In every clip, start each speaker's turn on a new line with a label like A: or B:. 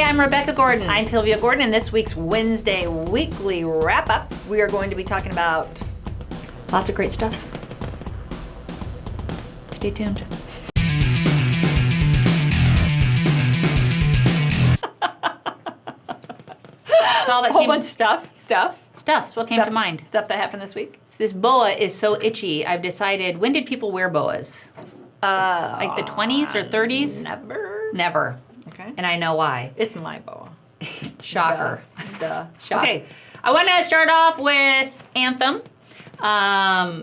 A: I'm Rebecca Gordon.
B: I'm Sylvia Gordon, and this week's Wednesday weekly wrap-up, we are going to be talking about
A: lots of great stuff. Stay tuned. It's all that
B: a whole
A: came,
B: bunch of stuff.
A: Stuff's what came to mind.
B: Stuff that happened this week.
A: This boa is so itchy. I've decided, when did people wear boas? Like the 20s or 30s? Never.
B: Okay.
A: And I know why.
B: It's my boa.
A: Shocker.
B: Duh.
A: Shock.
B: Okay.
A: I want to start off with Anthem.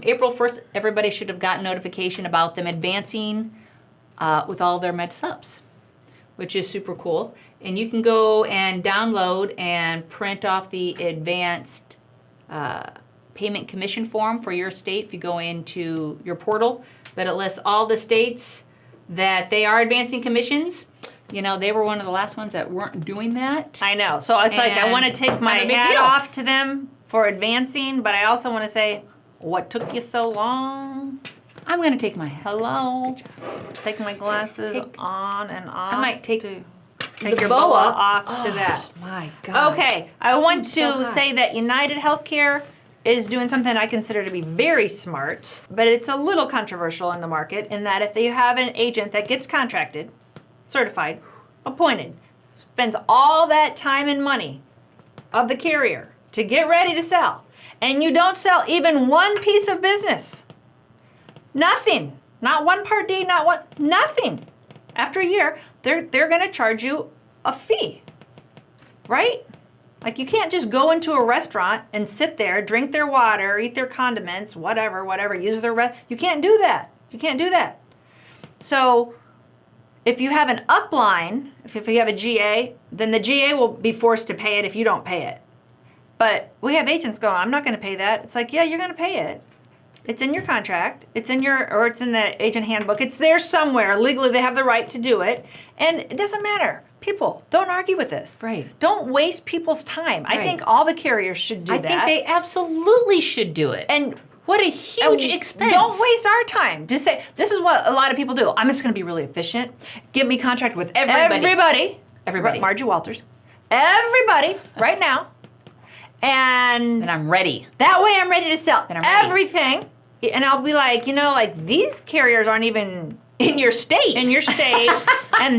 A: April 1st, everybody should have gotten notification about them advancing with all their med subs, which is super cool. And you can go and download and print off the advanced payment commission form for your state if you go into your portal. But it lists all the states that they are advancing commissions. You know, they were one of the last ones that weren't doing that.
B: I know. So it's like I want to take my hat off to them for advancing, but I also want to say, what took you so long?
A: I'm going to take my hat.
B: Hello. Take my glasses on and off.
A: I might take
B: your
A: the
B: boa off to that.
A: Oh my God.
B: Okay, I want to say that United Healthcare is doing something I consider to be very smart, but it's a little controversial in the market in that if they have an agent that gets contracted, certified, appointed, spends all that time and money of the carrier to get ready to sell, and you don't sell even one piece of business, nothing, not one Part D, nothing. After a year, they're going to charge you a fee, right? Like you can't just go into a restaurant and sit there, drink their water, eat their condiments, whatever, use their you can't do that. You can't do that. So if you have an upline, if you have a GA, then the GA will be forced to pay it if you don't pay it. But we have agents going, I'm not going to pay that. It's like, yeah, you're going to pay it. It's in your contract. It's in it's in the agent handbook. It's there somewhere. Legally, they have the right to do it. And it doesn't matter. People, don't argue with this.
A: Right.
B: Don't waste people's time. I think all the carriers should do that.
A: I think they absolutely should do it.
B: And
A: what a huge expense.
B: Don't waste our time. Just say, this is what a lot of people do. I'm just going to be really efficient. Give me contract with everybody. Margie Walters. Everybody right now. And
A: I'm ready.
B: That way I'm ready to sell
A: everything.
B: And I'll be like, these carriers aren't even
A: in your state.
B: And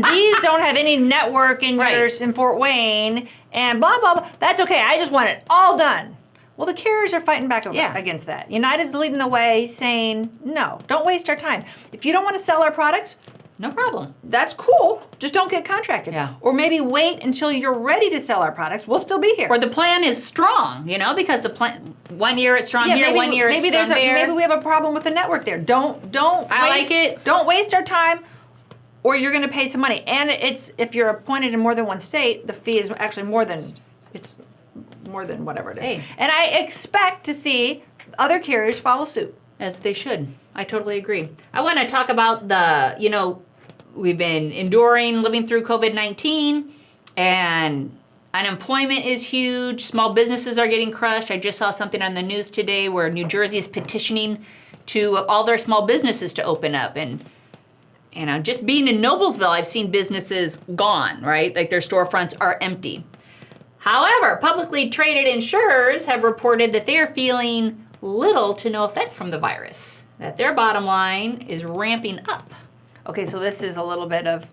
B: these don't have any network in yours in Fort Wayne, and blah, blah, blah. That's okay. I just want it all done. Well, the carriers are fighting back against that. United's leading the way saying, no, don't waste our time. If you don't want to sell our products,
A: no problem.
B: That's cool. Just don't get contracted.
A: Yeah.
B: Or maybe wait until you're ready to sell our products. We'll still be here.
A: Or the plan is strong, because the plan, 1 year it's strong here, 1 year it's strong there.
B: Maybe we have a problem with the network there. Don't
A: like it.
B: Don't waste our time, or you're going to pay some money. And it's if you're appointed in more than one state, the fee is actually more than whatever it is.
A: Hey.
B: And I expect to see other carriers follow suit.
A: As they should. I totally agree. I want to talk about we've been living through COVID-19, and unemployment is huge. Small businesses are getting crushed. I just saw something on the news today where New Jersey is petitioning to all their small businesses to open up. And just being in Noblesville, I've seen businesses gone, right? Like their storefronts are empty. However, publicly traded insurers have reported that they are feeling little to no effect from the virus, that their bottom line is ramping up.
B: Okay, so this is a little bit of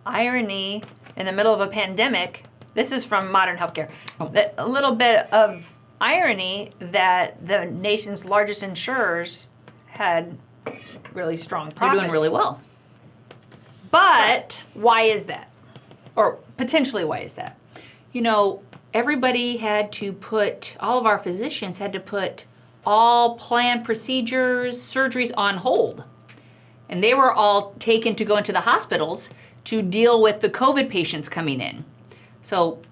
B: irony in the middle of a pandemic. This is from Modern Healthcare. A little bit of irony that the nation's largest insurers had really strong profits.
A: They're doing really well.
B: But why is that? Or potentially why is that?
A: Everybody had to all of our physicians had to put all planned procedures, surgeries on hold. And they were all taken to go into the hospitals to deal with the COVID patients coming in. So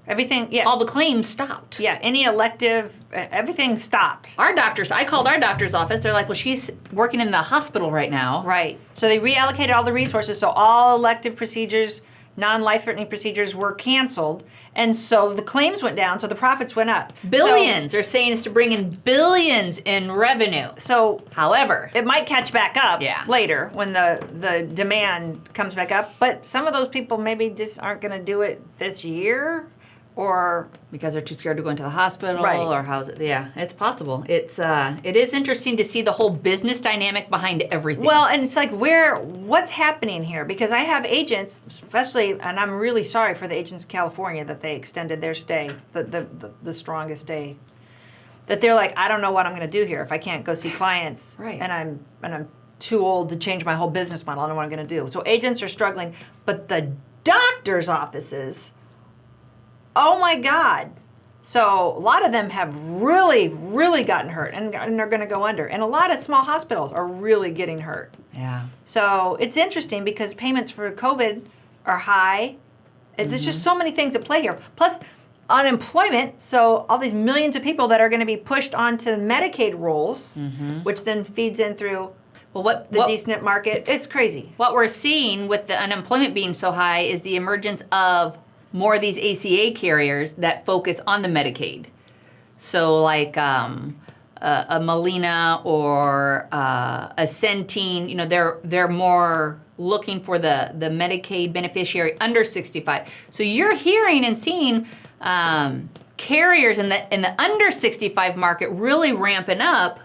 B: everything,
A: all the claims stopped.
B: Yeah, any elective, everything stopped.
A: I called our doctor's office. They're like, well, she's working in the hospital right now.
B: Right. So they reallocated all the resources. So all elective procedures non-life-threatening procedures were canceled, and so the claims went down, so the profits went up.
A: Billions. They're saying it's to bring in billions in revenue.
B: So,
A: however,
B: it might catch back up
A: Yeah.
B: later when the demand comes back up, but some of those people maybe just aren't going to do it this year, or
A: because they're too scared to go into the hospital,
B: Right.
A: or how's it? Yeah, it's possible. It is interesting to see the whole business dynamic behind everything.
B: well, and it's like what's happening here? Because I have agents, especially, and I'm really sorry for the agents in California that they extended their stay, the strongest stay. That they're like, I don't know what I'm going to do here if I can't go see clients,
A: Right.
B: and I'm too old to change my whole business model. I don't know what I'm going to do. So agents are struggling, but the doctors' offices. Oh my God. So a lot of them have really, really gotten hurt and are going to go under. And a lot of small hospitals are really getting hurt.
A: yeah.
B: So it's interesting because payments for COVID are high. There's just so many things at play here. Plus unemployment. So all these millions of people that are going to be pushed onto Medicaid rolls, which then feeds in through
A: Well,
B: the D-SNP market. It's crazy.
A: what we're seeing with the unemployment being so high is the emergence of more of these ACA carriers that focus on the Medicaid. So like a Molina or a Centene, you know, they're more looking for the Medicaid beneficiary under 65. So you're hearing and seeing carriers in the under 65 market really ramping up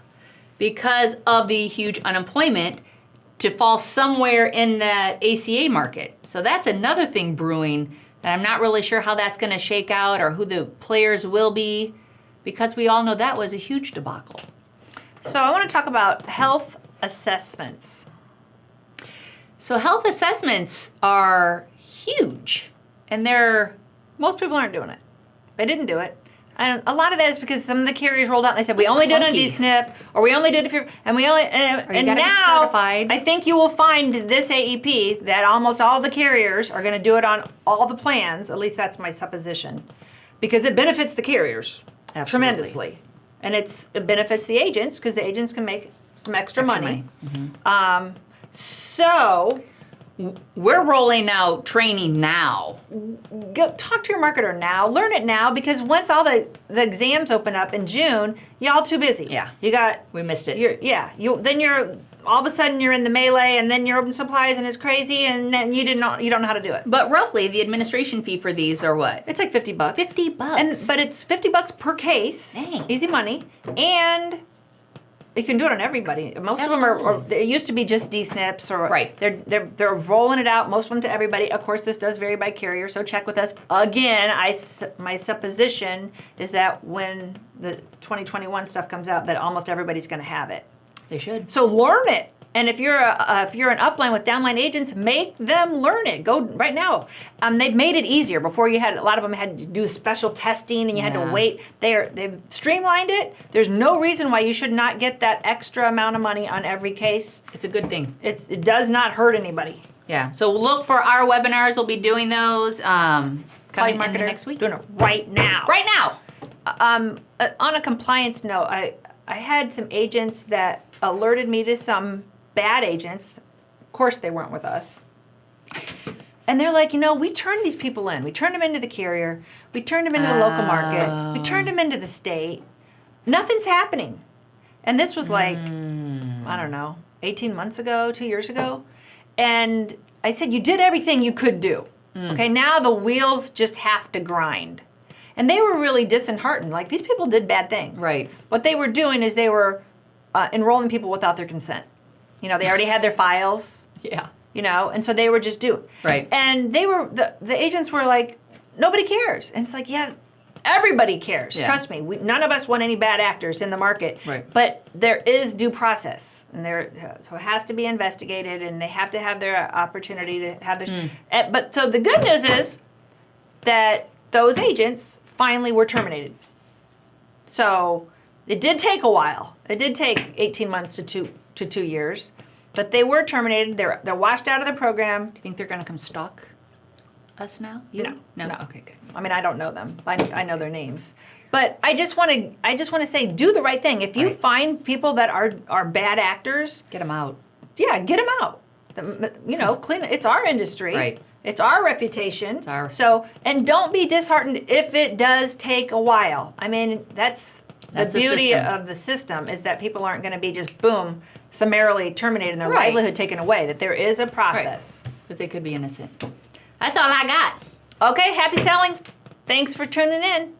A: because of the huge unemployment to fall somewhere in that ACA market. So that's another thing brewing that I'm not really sure how that's going to shake out or who the players will be, because we all know that was a huge debacle.
B: So I want to talk about health assessments.
A: So health assessments are huge, and
B: Most people aren't doing it. They didn't do it. And a lot of that is because some of the carriers rolled out and they said, we
A: It's
B: only did it on
A: clunky.
B: D-SNP, or we only did it if you're, and we only,
A: you
B: and
A: gotta be
B: now,
A: certified.
B: I think you will find this AEP that almost all the carriers are going to do it on all the plans, at least that's my supposition, because it benefits the carriers
A: Absolutely.
B: tremendously. And it benefits the agents because the agents can make some extra money. So
A: We're rolling out training now.
B: go talk to your marketer now. Learn it now, because once all the exams open up in June, y'all too busy.
A: Yeah.
B: You got.
A: We missed it.
B: Then you're all of a sudden you're in the melee, and then you're open supplies, and it's crazy, and then you don't know how to do it.
A: But roughly, the administration fee for these are what?
B: It's like $50.
A: $50.
B: But it's $50 per case.
A: Dang.
B: Easy money, and you can do it on everybody. Most of them are. It used to be just D-SNPs, or
A: Right.
B: They're rolling it out. Most of them to everybody. Of course, this does vary by carrier, so check with us. Again, my supposition is that when the 2021 stuff comes out, that almost everybody's going to have it.
A: They should.
B: So learn it. And if you're an upline with downline agents, make them learn it. Go right now. They've made it easier. Before a lot of them had to do special testing and you had to wait. They've streamlined it. There's no reason why you should not get that extra amount of money on every case.
A: It's a good thing.
B: It does not hurt anybody.
A: Yeah. So look for our webinars. We'll be doing those coming in the next week.
B: Doing it right now.
A: Right now.
B: On a compliance note, I had some agents that alerted me to some bad agents. Of course, they weren't with us. And they're like, we turned these people in. We turned them into the carrier. We turned them into the local market. We turned them into the state. Nothing's happening. And this was like, I don't know, 18 months ago, 2 years ago. And I said, you did everything you could do. Okay, now the wheels just have to grind. And they were really disheartened. Like, these people did bad things.
A: Right.
B: What they were doing is they were enrolling people without their consent. They already had their files.
A: Yeah.
B: And so they were just doing.
A: Right.
B: And they were, the agents were like, nobody cares. And it's like, yeah, everybody cares.
A: Yeah.
B: Trust me. None of us want any bad actors in the market.
A: Right.
B: But there is due process. And so it has to be investigated, and they have to have their opportunity to have their. But so the good news is that those agents finally were terminated. So it did take a while. It did take 18 months to 2 years, but they were terminated. They're washed out of the program.
A: Do you think they're going to come stalk us now?
B: No.
A: Okay, good.
B: I mean, I don't know them. I know their names, but I just want to say, do the right thing. If you find people that are bad actors,
A: Get them out.
B: yeah, get them out. Clean it. It's our industry.
A: Right.
B: It's our reputation.
A: It's our-
B: So, and don't be disheartened if it does take a while. I mean, that's the beauty
A: system.
B: of the system is that people aren't going to be just, boom, summarily terminated and their
A: Right.
B: livelihood taken away, that there is a process.
A: But they could be innocent. That's all I got.
B: Okay, happy selling. Thanks for tuning in.